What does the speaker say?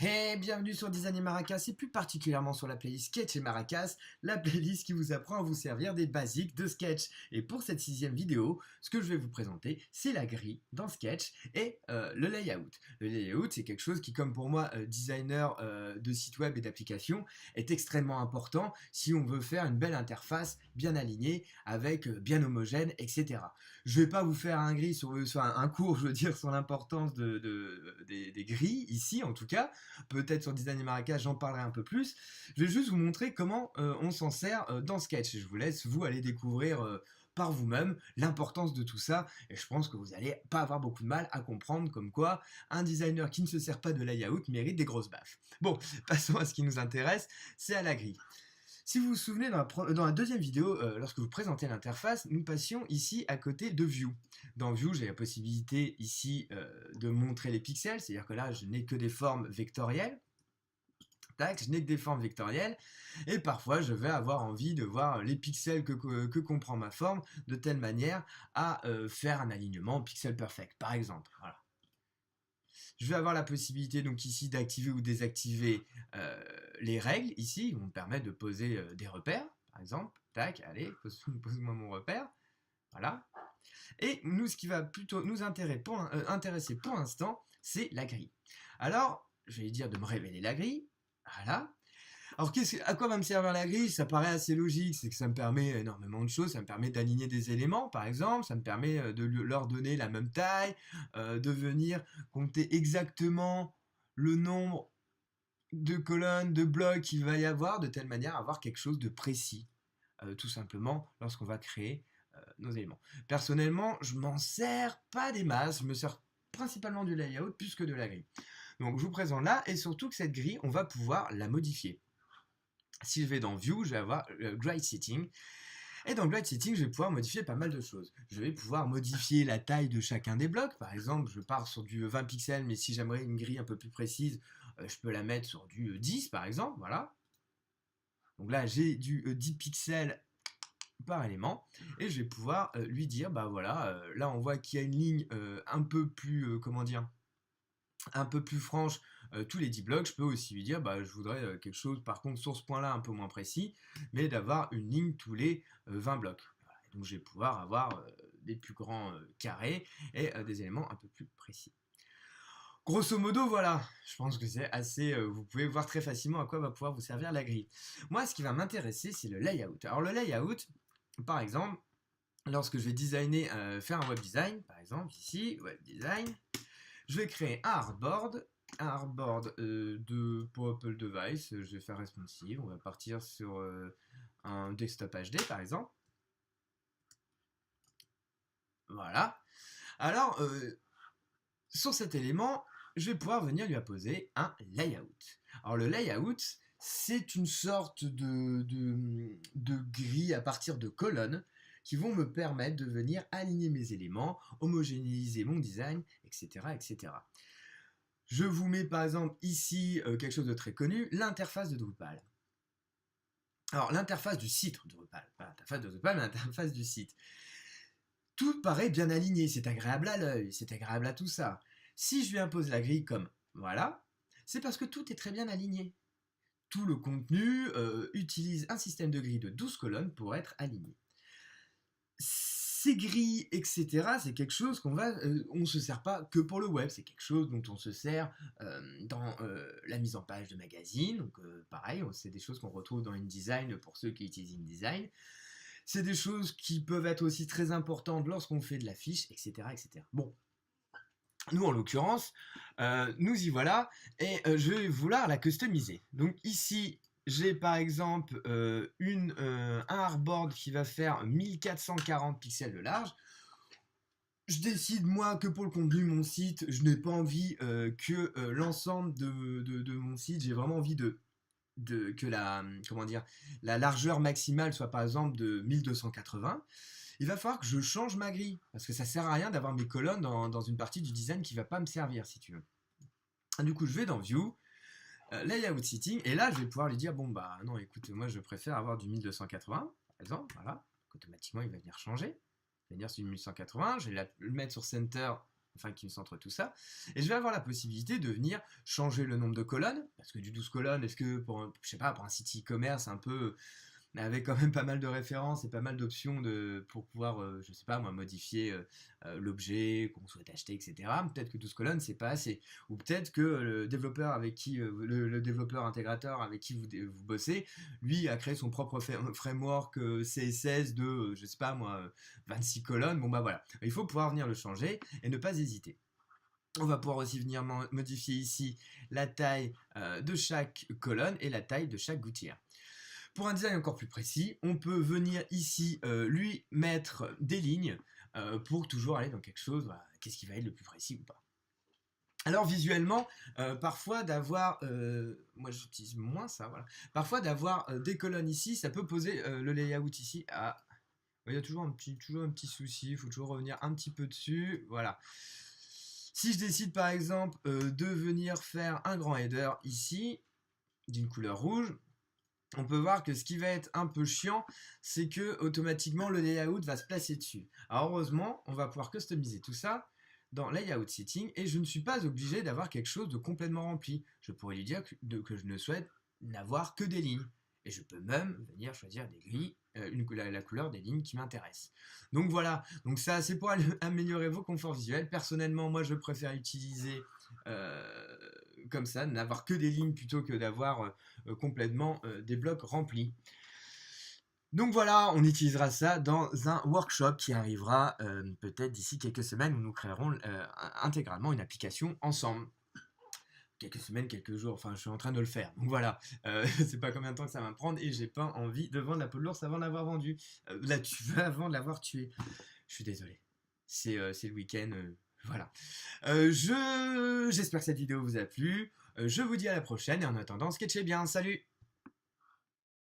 Hey, bienvenue sur Design et Maracas et plus particulièrement sur la playlist Sketch et Maracas, la playlist qui vous apprend à vous servir des basiques de Sketch. Et pour cette 6e vidéo, ce que je vais vous présenter, c'est la grille dans Sketch et le layout. Le layout, c'est quelque chose qui, comme pour moi, designer de site web et d'application, est extrêmement important si on veut faire une belle interface bien alignée, avec bien homogène, etc. Je vais pas vous faire un cours, je veux dire, sur l'importance des grilles, ici en tout cas. Peut-être sur Design et Maracas, j'en parlerai un peu plus. Je vais juste vous montrer comment on s'en sert dans Sketch. Et je vous laisse, vous, aller découvrir par vous-même l'importance de tout ça. Et je pense que vous n'allez pas avoir beaucoup de mal à comprendre comme quoi un designer qui ne se sert pas de layout mérite des grosses baffes. Bon, passons à ce qui nous intéresse, c'est à la grille. Si vous vous souvenez, dans la deuxième vidéo, lorsque vous présentez l'interface, nous passions ici à côté de View. Dans View, j'ai la possibilité ici de montrer les pixels, c'est-à-dire que là, je n'ai que des formes vectorielles. Tac, je n'ai que des formes vectorielles, et parfois je vais avoir envie de voir les pixels que comprend ma forme, de telle manière à faire un alignement pixel perfect, par exemple. Voilà. Je vais avoir la possibilité donc ici d'activer ou désactiver les règles ici, qui vont me permettre de poser des repères, par exemple. Tac, allez, pose-moi mon repère. Voilà. Et nous, ce qui va plutôt nous intéresser pour l'instant, c'est la grille. Alors, je vais dire de me révéler la grille. Voilà. Alors, à quoi va me servir la grille? Ça paraît assez logique, c'est que ça me permet énormément de choses, ça me permet d'aligner des éléments, par exemple, ça me permet de leur donner la même taille, de venir compter exactement le nombre de colonnes, de blocs qu'il va y avoir, de telle manière à avoir quelque chose de précis, tout simplement, lorsqu'on va créer nos éléments. Personnellement, je m'en sers pas des masses, je me sers principalement du layout plus que de la grille. Donc, je vous présente là, et surtout que cette grille, on va pouvoir la modifier. Si je vais dans View, je vais avoir Glide Setting. Et dans Glide Setting, je vais pouvoir modifier pas mal de choses. Je vais pouvoir modifier la taille de chacun des blocs. Par exemple, je pars sur du 20 pixels, mais si j'aimerais une grille un peu plus précise, je peux la mettre sur du 10 par exemple. Voilà. Donc là, j'ai du 10 pixels par élément. Et je vais pouvoir lui dire, bah voilà, là on voit qu'il y a une ligne un peu plus, comment dire, un peu plus franche tous les 10 blocs, je peux aussi lui dire bah, je voudrais quelque chose par contre sur ce point là un peu moins précis, mais d'avoir une ligne tous les 20 blocs. Voilà. Donc je vais pouvoir avoir des plus grands carrés et des éléments un peu plus précis. Grosso modo, voilà, je pense que c'est assez, vous pouvez voir très facilement à quoi va pouvoir vous servir la grille. Moi, ce qui va m'intéresser, c'est le layout. Alors le layout, par exemple, lorsque je vais designer, faire un web design, par exemple ici, web design, je vais créer un artboard pour Apple Device. Je vais faire responsive. On va partir sur un desktop HD par exemple. Voilà. Alors, sur cet élément, je vais pouvoir venir lui apposer un layout. Alors le layout, c'est une sorte de grille à partir de colonnes qui vont me permettre de venir aligner mes éléments, homogénéiser mon design, etc. etc. Je vous mets par exemple ici quelque chose de très connu, l'interface de Drupal. Alors l'interface du site de Drupal, pas l'interface de Drupal, mais l'interface du site. Tout paraît bien aligné, c'est agréable à l'œil, c'est agréable à tout ça. Si je lui impose la grille comme voilà, c'est parce que tout est très bien aligné. Tout le contenu utilise un système de grille de 12 colonnes pour être aligné. Ces grilles, etc., c'est quelque chose on ne se sert pas que pour le web, c'est quelque chose dont on se sert dans la mise en page de magazine, donc pareil, c'est des choses qu'on retrouve dans InDesign pour ceux qui utilisent InDesign. C'est des choses qui peuvent être aussi très importantes lorsqu'on fait de l'affiche, etc., etc. Bon, nous en l'occurrence, nous y voilà, et je vais vouloir la customiser. Donc ici, j'ai par exemple un artboard qui va faire 1440 pixels de large. Je décide moi que pour le contenu de mon site, je n'ai pas envie que l'ensemble de mon site, j'ai vraiment envie que la largeur maximale soit par exemple de 1280. Il va falloir que je change ma grille, parce que ça sert à rien d'avoir mes colonnes dans une partie du design qui va pas me servir, si tu veux. Du coup, je vais dans View, Layout Setting, et là, je vais pouvoir lui dire, bon, bah non, écoute, moi, je préfère avoir du 1280, par exemple, voilà. Automatiquement, il va venir changer. Il va venir sur du 1180, je vais le mettre sur Center, enfin qui centre tout ça. Et je vais avoir la possibilité de venir changer le nombre de colonnes, parce que du 12 colonnes, est-ce que pour un, je sais pas, pour un site e-commerce un peu avec quand même pas mal de références et pas mal d'options pour pouvoir, je sais pas moi, modifier l'objet qu'on souhaite acheter, etc. Peut-être que 12 colonnes, c'est pas assez. Ou peut-être que le développeur avec qui, le développeur intégrateur avec qui vous bossez, lui a créé son propre framework CSS de, je sais pas moi, 26 colonnes. Bon bah voilà, il faut pouvoir venir le changer et ne pas hésiter. On va pouvoir aussi venir modifier ici la taille de chaque colonne et la taille de chaque gouttière. Pour un design encore plus précis, on peut venir ici lui mettre des lignes pour toujours aller dans quelque chose, voilà, qu'est-ce qui va être le plus précis ou pas. Alors visuellement, parfois d'avoir, moi j'utilise moins ça, voilà. Parfois d'avoir des colonnes ici, ça peut poser le layout ici à... Il y a toujours un petit souci, il faut toujours revenir un petit peu dessus, voilà. Si je décide par exemple de venir faire un grand header ici, d'une couleur rouge, on peut voir que ce qui va être un peu chiant, c'est que automatiquement le layout va se placer dessus. Alors heureusement, on va pouvoir customiser tout ça dans Layout Setting et je ne suis pas obligé d'avoir quelque chose de complètement rempli. Je pourrais lui dire que je ne souhaite n'avoir que des lignes. Et je peux même venir choisir des grilles, la couleur des lignes qui m'intéressent. Donc voilà, donc ça c'est pour améliorer vos conforts visuels. Personnellement, moi je préfère utiliser comme ça, n'avoir que des lignes plutôt que d'avoir complètement des blocs remplis. Donc voilà, on utilisera ça dans un workshop qui arrivera peut-être d'ici quelques semaines où nous créerons intégralement une application ensemble. Quelques semaines, quelques jours, enfin je suis en train de le faire. Donc voilà, je sais pas combien de temps que ça va me prendre et j'ai pas envie de vendre la peau de l'ours avant de l'avoir vendu. Avant de l'avoir tué. Je suis désolé. C'est le week-end. Voilà. J'espère que cette vidéo vous a plu. Je vous dis à la prochaine et en attendant, sketchez bien. Salut!